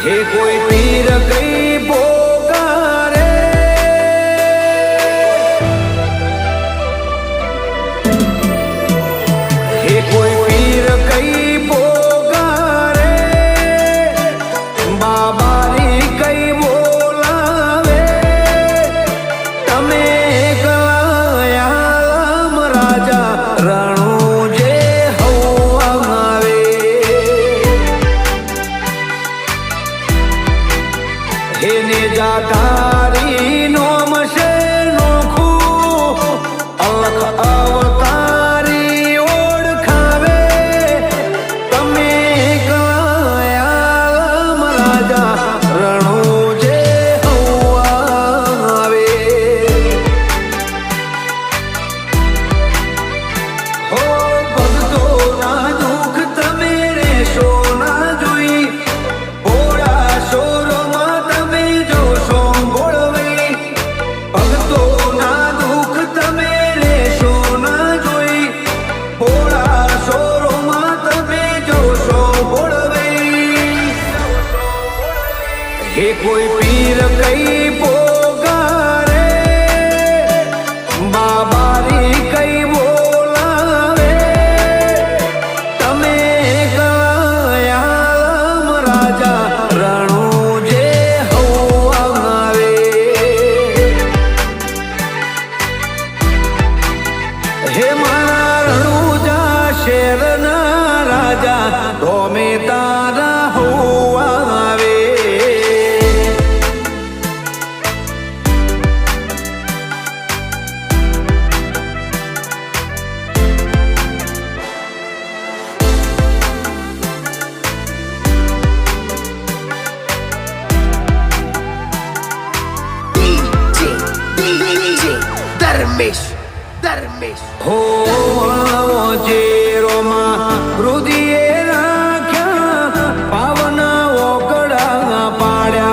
हे कोई पीर कई पोकारे, हे कोई पीर कई पोकारे, बाबारी कई बोलावे, तमे कलायाम राजा रणु जे हवावे। हेने जातारी नोम से नोखू अलख अवतारी ओळखावे, तमे कलायाम राजा रणु जे हवावे। हो भक्तोना दुख तमे रेशो ना जोई, भोळा शोरोमां तमे जोशो गोळवाई। भक्तोना दुख तमे रेशो ना जोई, भोळा शोरोमां तमे जोशो गोळवाई। हे कोई पीर कई पोकारे, बाबारी कई बोलावे, तमे कलायाम राजा रणु जे हवावे। हे मारा रणुजा शेरना राजा धोमे तारा हवावे। DJ Dharmesh हो जेरोमा हृदये राख्या, पावन ओकड़ा पाड्या।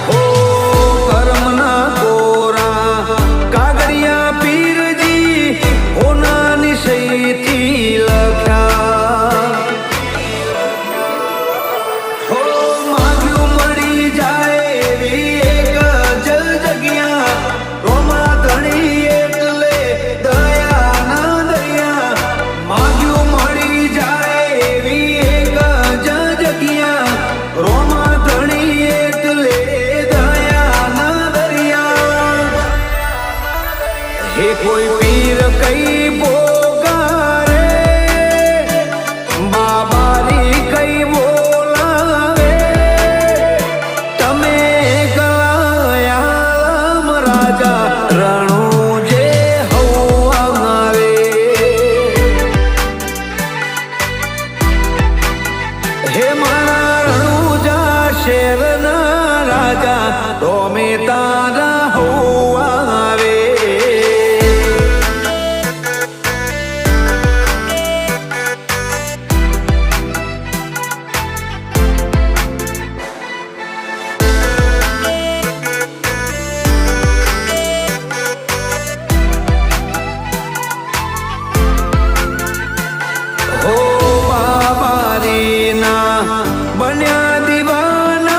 हो कर्मना कोरा कागड़िया पीरजी, होना निशयथी लख्या। हो माग्यू मળી જાય એવી એક જલ જગ્યા, રોમા ધણી એટલે દયાના દરિયા। માગ્યુ મળી જાય એવી એક જલ જગ્યા, રોમા ધણી એટલે દયાના દરિયા। હે કોઈ પીર કઈ પોકારે, બાબારી કઈ બોલાવે, तमे कलायाम राजा रणु जे हवावे। हे मारा रणुजा शेरना राजा धोमे तारा हवावे। हो बाबारीना बन्या दीवाना,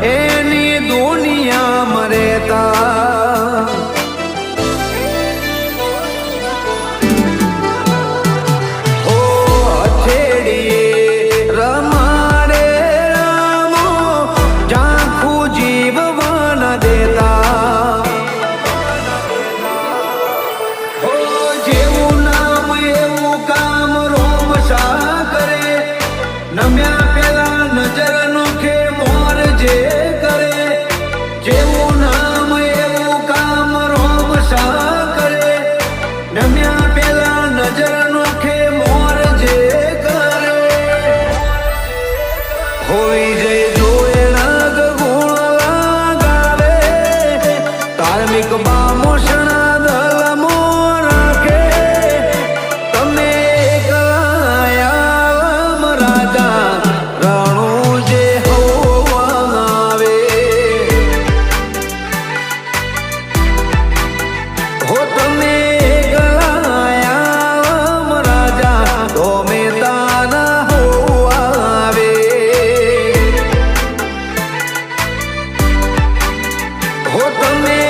एनी दुनिया તમે